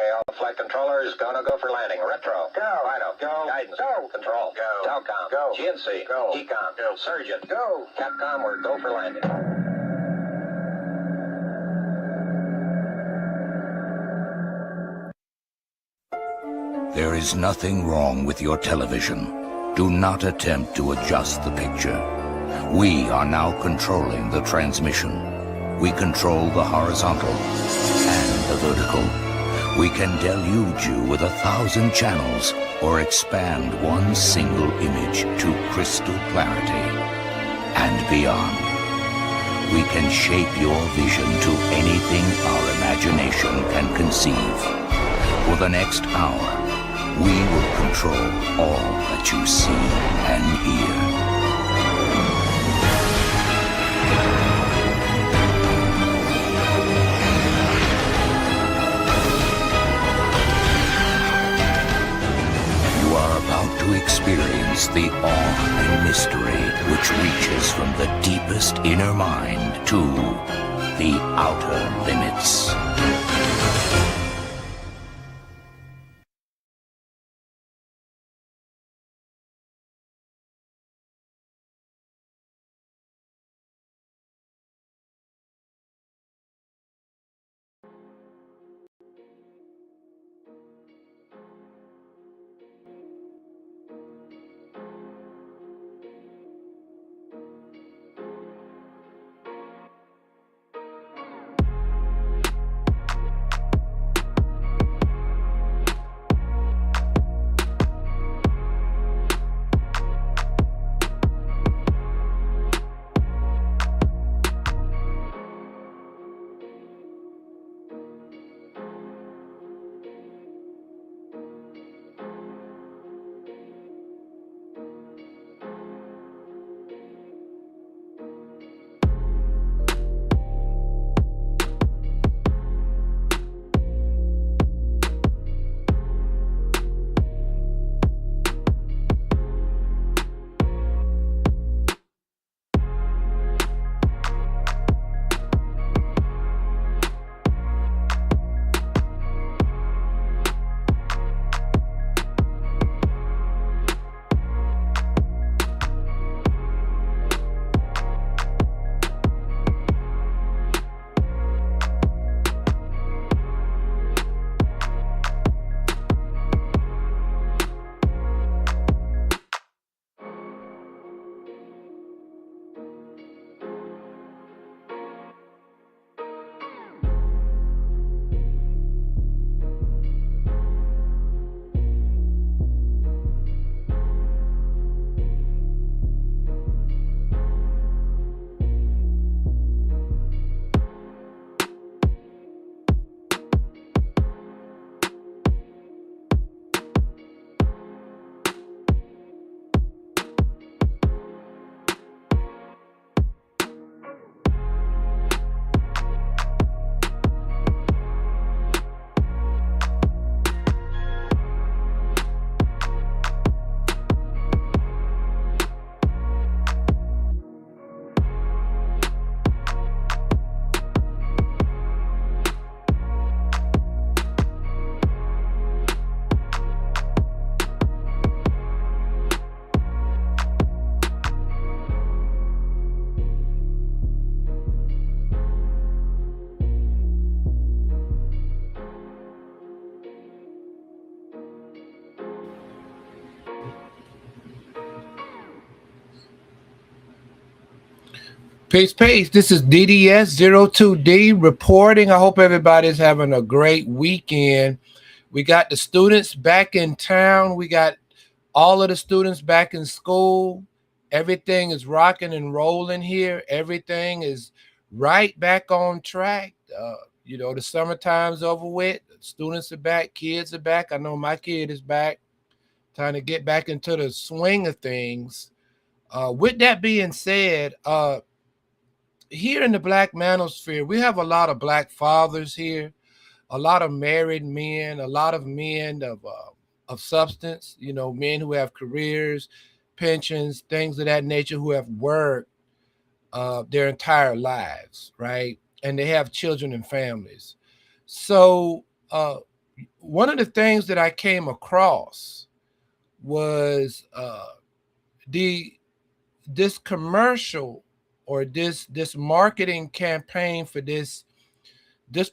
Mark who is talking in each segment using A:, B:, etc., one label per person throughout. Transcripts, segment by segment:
A: Okay, all flight controllers, go for landing. Retro. Go. Fido. Go. Guidance. Go. Control. Go. Telcom. Go. GNC. Go. Ecom. Go. Surgeon. Go. Capcom, we're go for landing.
B: There is nothing wrong with your television. Do not attempt to adjust the picture. We are now controlling the transmission. We control the horizontal and the vertical. We can deluge you with 1,000 channels or expand one single image to crystal clarity and beyond. We can shape your vision to anything our imagination can conceive. For the next hour, we will control all that you see and hear. You are about to experience the awe and mystery which reaches from the deepest inner mind to the outer limits.
C: Peace. This is DDS02D reporting. I hope everybody's having a great weekend. We got the students back in town. We got all of the students back in school. Everything is rocking and rolling here. Everything is right back on track. The summertime's over with. Students are back. Kids are back. I know my kid is back, trying to get back into the swing of things. With that being said, here in the Black manosphere, we have a lot of Black fathers here, a lot of married men, a lot of men of substance, men who have careers, pensions, things of that nature, who have worked their entire lives, right? And they have children and families. So one of the things that I came across was this commercial or this marketing campaign for this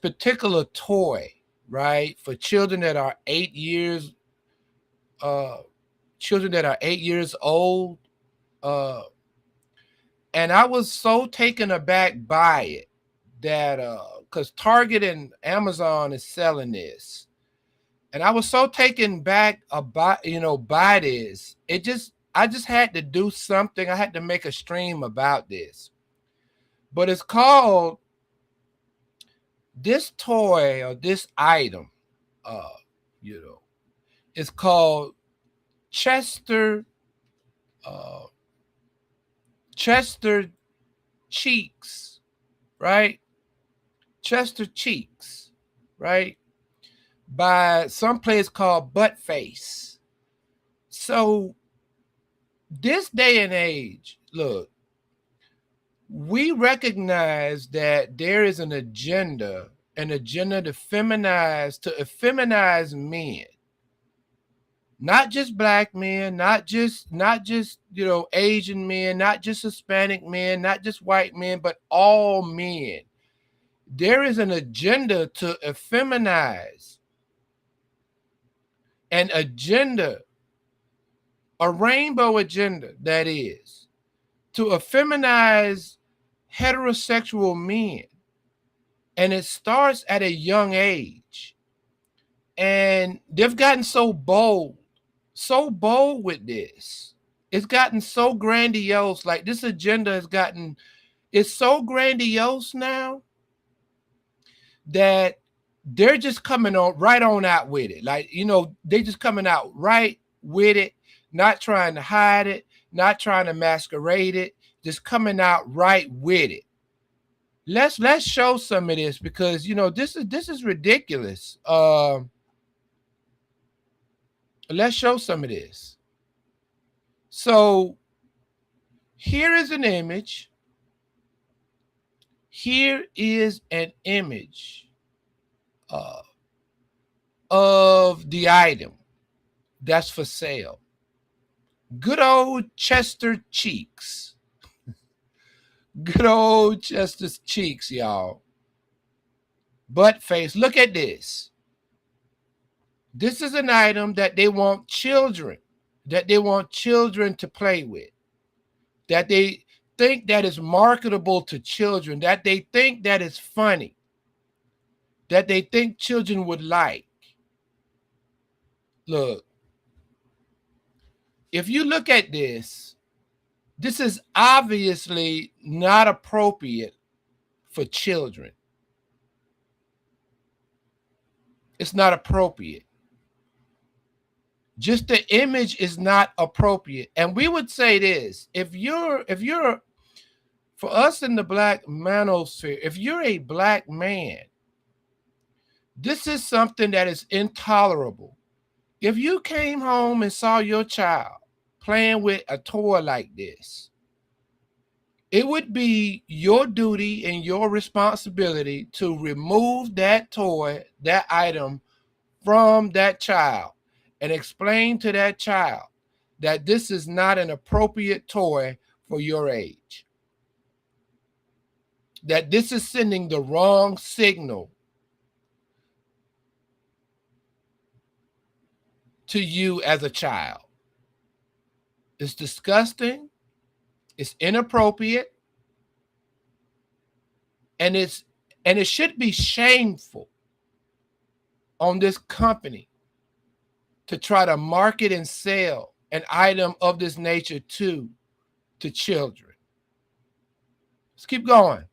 C: particular toy, right? For children that are 8 years old. And I was so taken aback by it that because Target and Amazon is selling this. And I was so taken back about, by this. I just had to do something. I had to make a stream about this. But it's called, this toy or this item, it's called Chester Cheeks, right? Chester Cheeks, right? By some place called Butt Face. So this day and age, look, we recognize that there is an agenda to feminize men. Not just black men, not just Asian men, not just Hispanic men, not just white men, but all men. There is an agenda to effeminize, an agenda, a rainbow agenda, that is, to effeminize heterosexual men. And it starts at a young age. And they've gotten so bold with this. It's gotten so grandiose. Like, this agenda it's so grandiose now that they're just coming right on out with it. Like, they just coming out right with it, not trying to hide it, not trying to masquerade it, just coming out right with it. Let's show some of this, because this is ridiculous. Let's show some of this. So here is an image. Here is an image of the item that's for sale. Good old Chester Cheeks. Good old Chester's Cheeks, y'all. Butt face. Look at this. This is an item that they want children to play with, that they think that is marketable to children, that they think that is funny, that they think children would like. Look, if you look at this, this is obviously not appropriate for children. It's not appropriate. Just the image is not appropriate. And we would say this, if you're for us in the black manosphere, if you're a black man, this is something that is intolerable. If you came home and saw your child playing with a toy like this, it would be your duty and your responsibility to remove that toy, that item, from that child, and explain to that child that this is not an appropriate toy for your age. That this is sending the wrong signal to you as a child. It's disgusting. It's inappropriate. And it should be shameful on this company to try to market and sell an item of this nature to children. Let's keep going.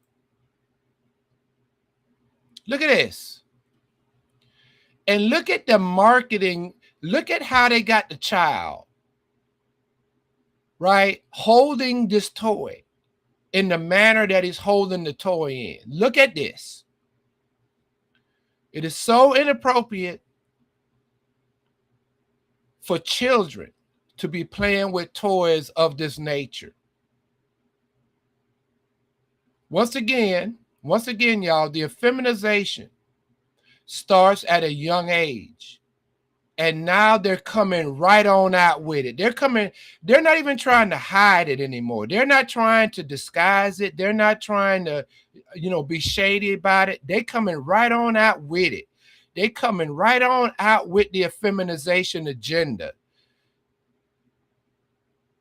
C: Look at this. And look at the marketing. Look at how they got the child, right, holding this toy in the manner that he's holding the toy in. Look at this. It is so inappropriate for children to be playing with toys of this nature. Once again, y'all, the effeminization. starts at a young age. And now they're coming right on out with it. They're not even trying to hide it anymore. They're not trying to disguise it. They're not trying to, be shady about it. They're coming right on out with it. They're coming right on out with the effeminization agenda.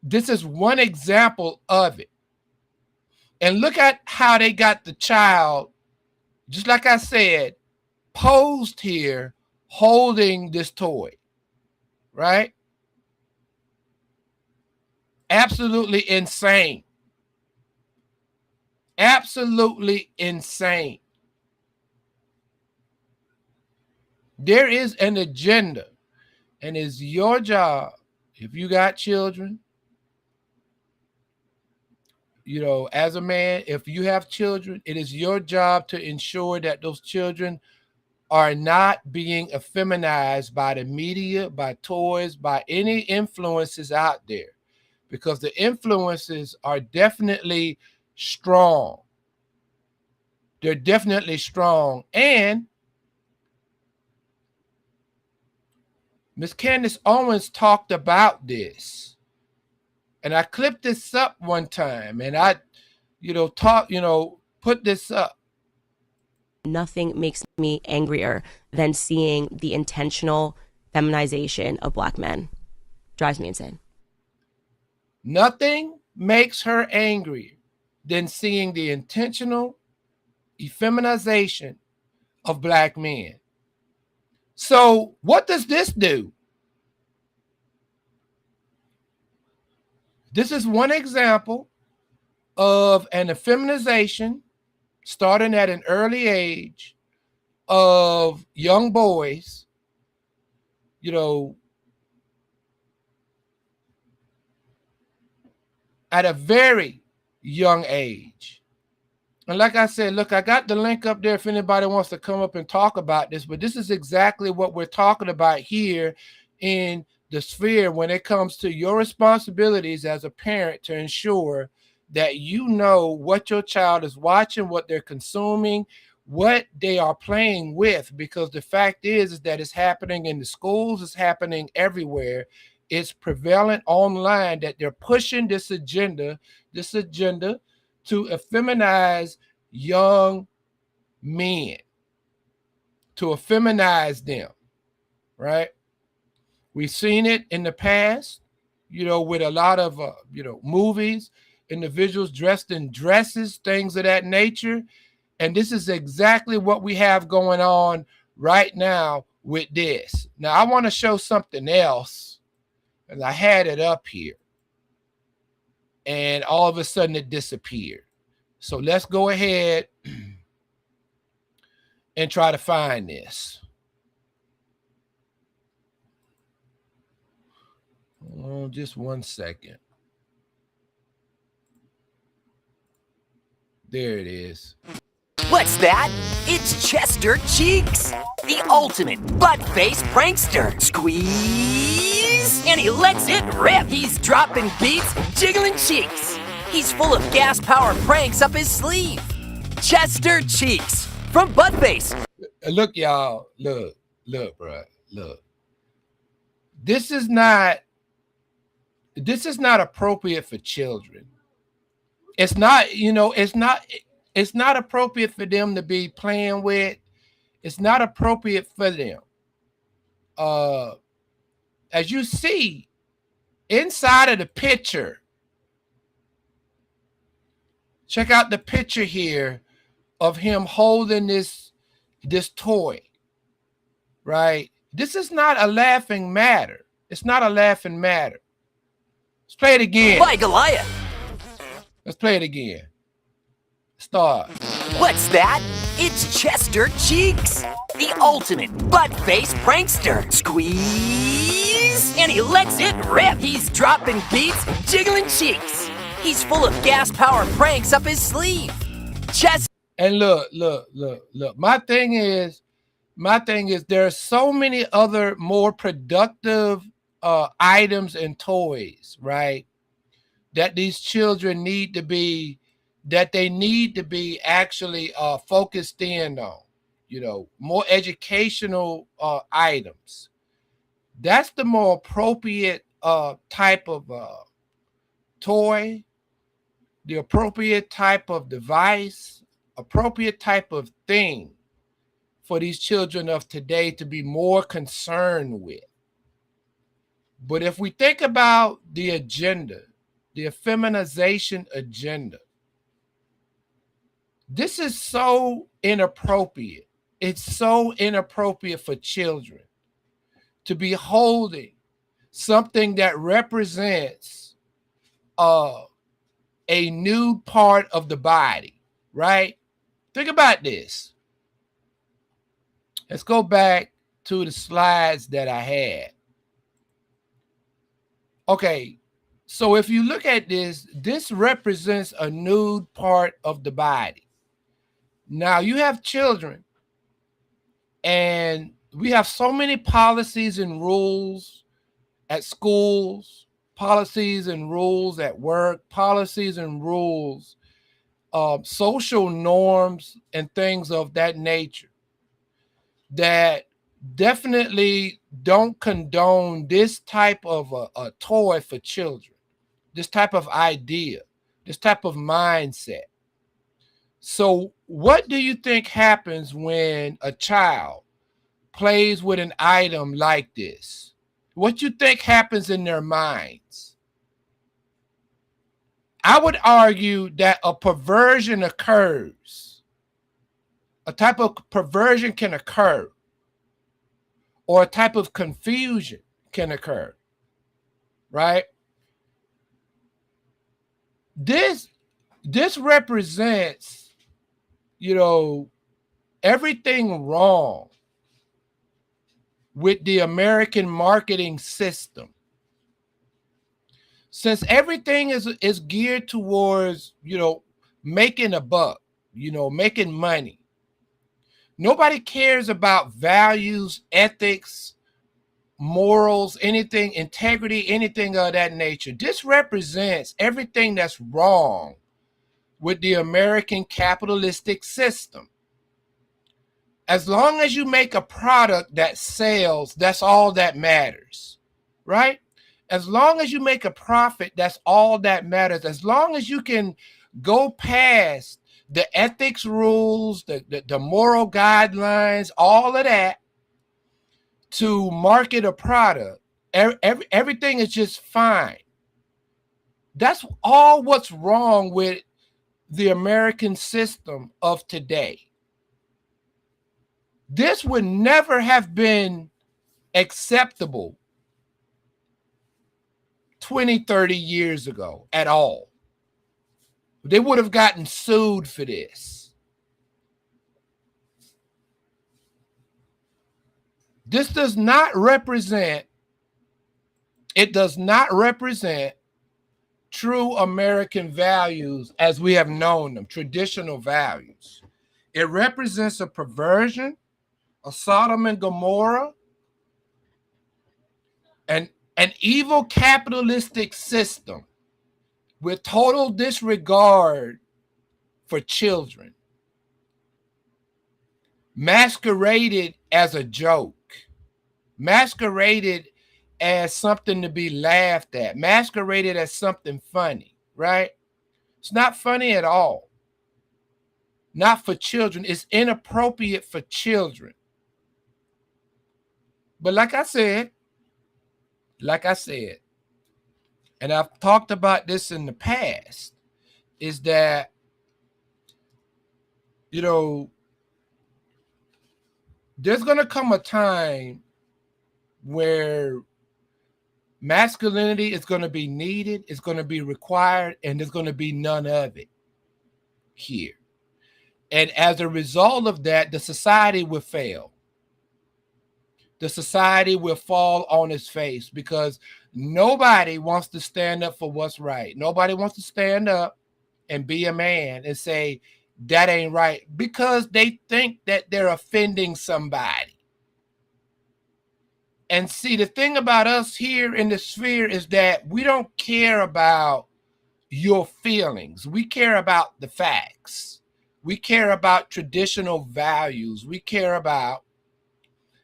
C: This is one example of it. And look at how they got the child, just like I said, posed here holding this toy, right? Absolutely insane. Absolutely insane. There is an agenda, and it's your job, if you got children, as a man, if you have children, it is your job to ensure that those children are not being effeminized by the media, by toys, by any influences out there, because the influences are definitely strong. They're definitely strong. And Miss Candace Owens talked about this. And I clipped this up one time, and I, put this up.
D: Nothing makes me angrier than seeing the intentional feminization of Black men. Drives me insane.
C: Nothing makes her angry than seeing the intentional effeminization of Black men. So what does this do? This is one example of an effeminization starting at an early age of young boys, at a very young age. And like I said, look, I got the link up there if anybody wants to come up and talk about this, but this is exactly what we're talking about here in the sphere when it comes to your responsibilities as a parent to ensure that you know what your child is watching, what they're consuming, what they are playing with, because the fact is that it's happening in the schools, it's happening everywhere. It's prevalent online that they're pushing this agenda to effeminize young men, to effeminize them, right? We've seen it in the past, with a lot of, movies, individuals dressed in dresses, things of that nature. And this is exactly what we have going on right now with this. Now, I want to show something else, and I had it up here, and all of a sudden it disappeared. So let's go ahead and try to find this. Oh, just one second. There it is.
E: What's that? It's Chester Cheeks, the ultimate butt-face prankster. Squeeze, and he lets it rip. He's dropping beats, jiggling cheeks. He's full of gas-powered pranks up his sleeve. Chester Cheeks from Buttface.
C: Look, y'all. Look, bro. Look. This is not appropriate for children. It's not, it's not appropriate for them to be playing with. It's not appropriate for them. As you see inside of the picture, check out the picture here of him holding this toy, right? This is not a laughing matter. It's not a laughing matter. Let's play it again.
E: By Goliath.
C: Let's play it again. Start.
E: What's that? It's Chester Cheeks, the ultimate butt-face prankster. Squeeze, and he lets it rip. He's dropping beats, jiggling cheeks. He's full of gas-powered pranks up his sleeve. Chester.
C: And look. My thing is there are so many other more productive items and toys, right? That these children need to be actually focused in on. more educational items. That's the more appropriate type of toy, the appropriate type of device, appropriate type of thing for these children of today to be more concerned with. But if we think about the agenda, the feminization agenda, this is so inappropriate. It's so inappropriate for children to be holding something that represents a nude part of the body, right? Think about this. Let's go back to the slides that I had. Okay, so if you look at this, this represents a nude part of the body. Now you have children, and we have so many policies and rules at schools, policies and rules at work, policies and rules, social norms and things of that nature that definitely don't condone this type of a toy for children, this type of idea, this type of mindset. So what do you think happens when a child plays with an item like this? What you think happens in their minds? I would argue that a perversion occurs. A type of perversion can occur, or a type of confusion can occur, right? This represents, everything wrong with the American marketing system. Since everything is geared towards, making a buck, making money. Nobody cares about values, ethics, morals, anything, integrity, anything of that nature. This represents everything that's wrong with the American capitalistic system. As long as you make a product that sells, that's all that matters, right? As long as you make a profit, that's all that matters. As long as you can go past the ethics rules, the moral guidelines, all of that, to market a product, everything is just fine. That's all what's wrong with the American system of today. This would never have been acceptable 20, 30 years ago at all. They would have gotten sued for this. This does not represent true American values as we have known them, traditional values. It represents a perversion, a Sodom and Gomorrah, an evil capitalistic system with total disregard for children, masqueraded as a joke, masqueraded as something to be laughed at, masqueraded as something funny, right? It's not funny at all. Not for children. It's inappropriate for children. But like I said, and I've talked about this in the past, is that, there's going to come a time where masculinity is going to be needed, it's going to be required, and there's going to be none of it here. And as a result of that, the society will fail. The society will fall on its face because nobody wants to stand up for what's right. Nobody wants to stand up and be a man and say, that ain't right, because they think that they're offending somebody. And see, the thing about us here in the sphere is that we don't care about your feelings. We care about the facts. We care about traditional values. We care about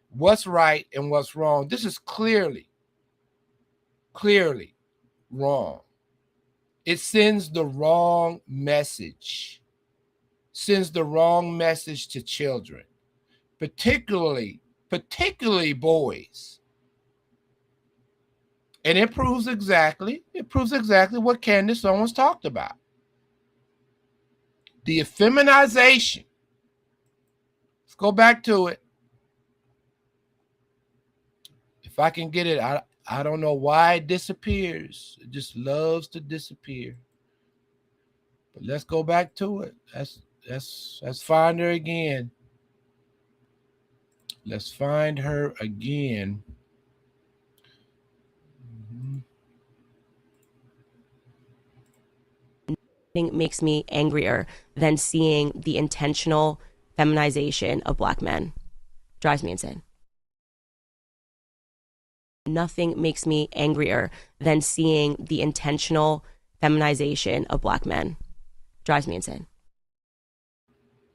C: what's right and what's wrong. This is clearly wrong. It sends the wrong message. Sends the wrong message to children, particularly boys. And it proves exactly what Candace Owens talked about. The effeminization. Let's go back to it. If I can get it, I don't know why it disappears. It just loves to disappear. But let's go back to it. Let's find her again. Let's find her again.
D: Nothing makes me angrier than seeing the intentional feminization of Black men. Drives me insane. Nothing makes me angrier than seeing the intentional feminization of Black men. Drives me insane.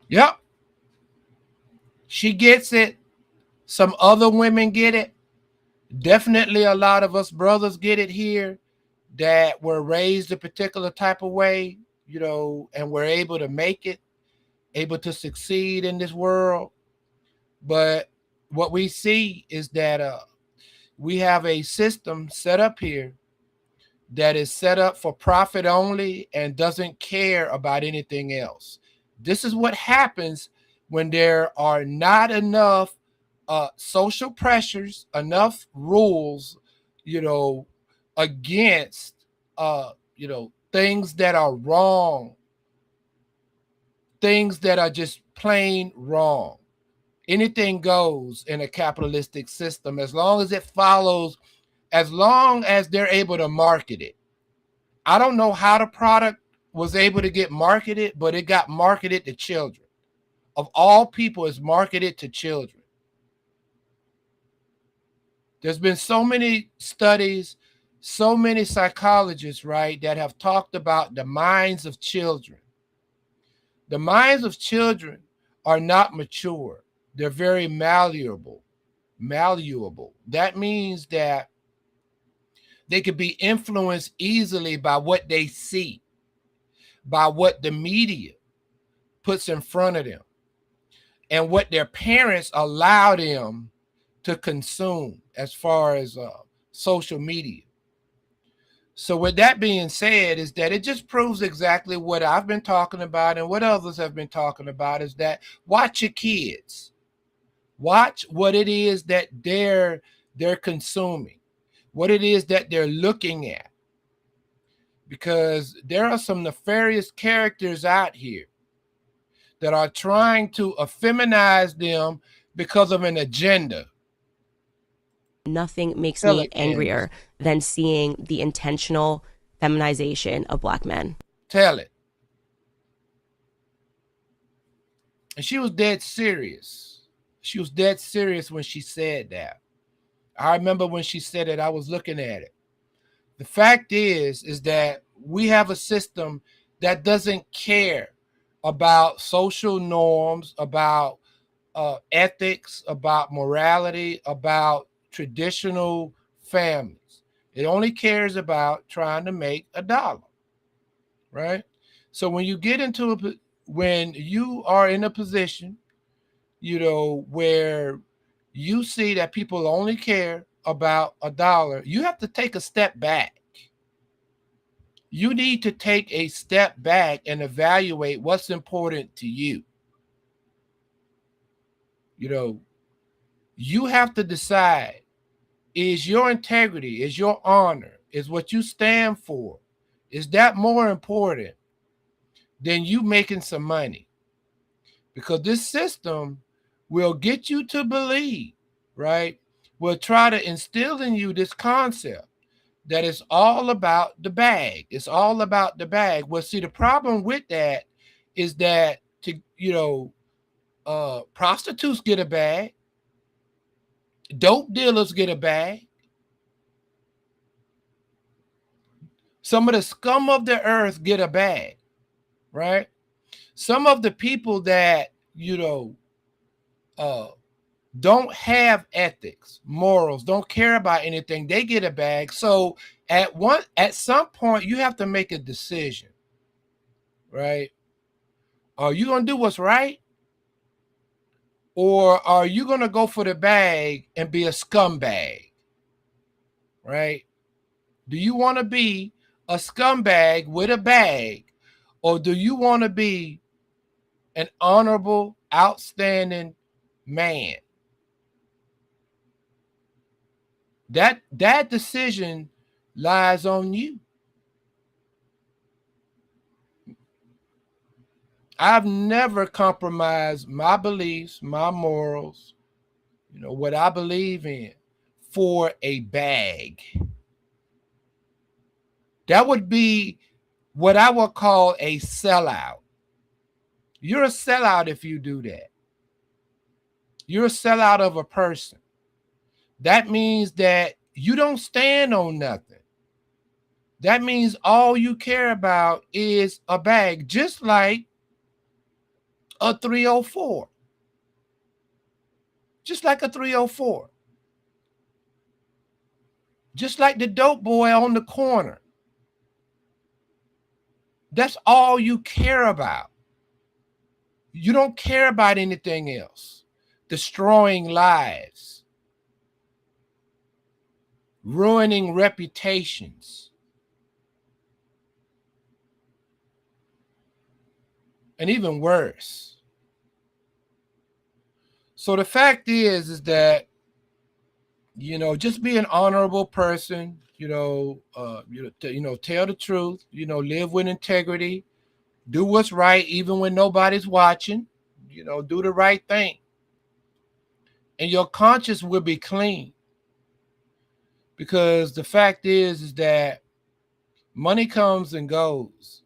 C: Yep. She gets it. Some other women get it. Definitely a lot of us brothers get it here that were raised a particular type of way, you know, and we're able to make it, able to succeed in this world. But what we see is that we have a system set up here that is set up for profit only and doesn't care about anything else. This is what happens when there are not enough social pressures, enough rules, you know, against, you know, things that are wrong, things that are just plain wrong. Anything goes in a capitalistic system as long as it follows, as long as they're able to market it. I don't know how the product was able to get marketed, but it got marketed to children. Of all people, it's marketed to children. There's been so many studies, so many psychologists, right, that have talked about the minds of children. The minds of children are not mature. They're very malleable. That means that they could be influenced easily by what they see, by what the media puts in front of them, and what their parents allow them to consume as far as social media. So with that being said, is that it just proves exactly what I've been talking about and what others have been talking about, is that watch your kids. Watch what it is that they're consuming, what it is that they're looking at. Because there are some nefarious characters out here that are trying to effeminize them because of an agenda.
D: Nothing makes me angrier than seeing the intentional feminization of Black men.
C: Tell it. And she was dead serious. She was dead serious when she said that. I remember when she said it, I was looking at it. The fact is that we have a system that doesn't care about social norms, about ethics, about morality, about traditional families. It only cares about trying to make $1, right? So when you get into when you are in a position, you know, where you see that people only care about $1, you have to take a step back. You need to take a step back and evaluate what's important to you. You know, you have to decide, is your integrity, is your honor, is what you stand for, is that more important than you making some money? Because this system will get you to believe, right? Will try to instill in you this concept that it's all about the bag. It's all about the bag. Well, see, the problem with that is that, prostitutes get a bag. Dope dealers get a bag. Some of the scum of the earth get a bag, right? Some of the people that, don't have ethics, morals, don't care about anything, they get a bag. So at some point, you have to make a decision, right? Are you going to do what's right? Or are you going to go for the bag and be a scumbag, right? Do you want to be a scumbag with a bag, or do you want to be an honorable, outstanding man? That decision lies on you. I've never compromised my beliefs, my morals, what I believe in for a bag. That would be what I would call a sellout. You're a sellout if you do that. You're a sellout of a person. That means that you don't stand on nothing. That means all you care about is a bag, just like a 304. Just like a 304. Just like the dope boy on the corner. That's all you care about. You don't care about anything else. Destroying lives. Ruining reputations. And even worse. So the fact is that, just be an honorable person, tell the truth, live with integrity, do what's right, even when nobody's watching, do the right thing. And your conscience will be clean. Because the fact is that money comes and goes,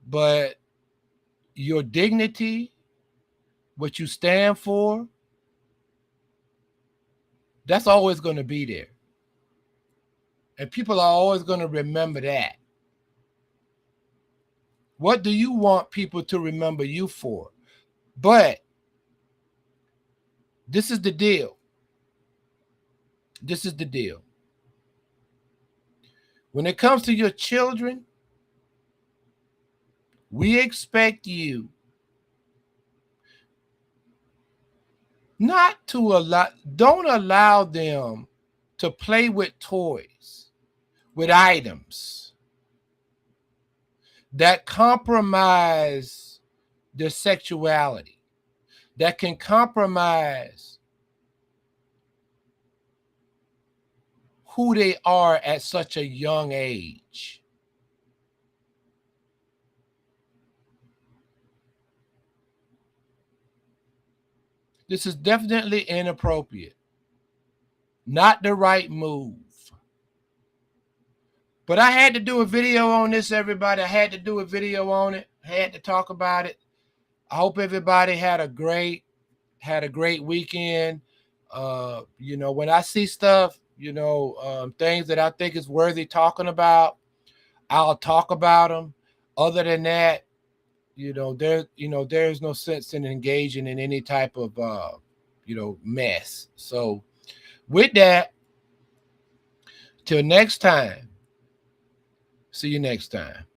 C: but your dignity, what you stand for, that's always going to be there. And people are always going to remember that. What do you want people to remember you for? But this is the deal. This is the deal. When it comes to your children, we expect you don't allow them to play with toys, with items that compromise their sexuality, that can compromise who they are at such a young age. This is definitely inappropriate. Not the right move. But I had to do a video on this, everybody. I had to do a video on it. I had to talk about it. I hope everybody had a great weekend. When I see stuff, things that I think is worthy talking about, I'll talk about them. Other than that, there's no sense in engaging in any type of mess. So with that, till next time, see you next time.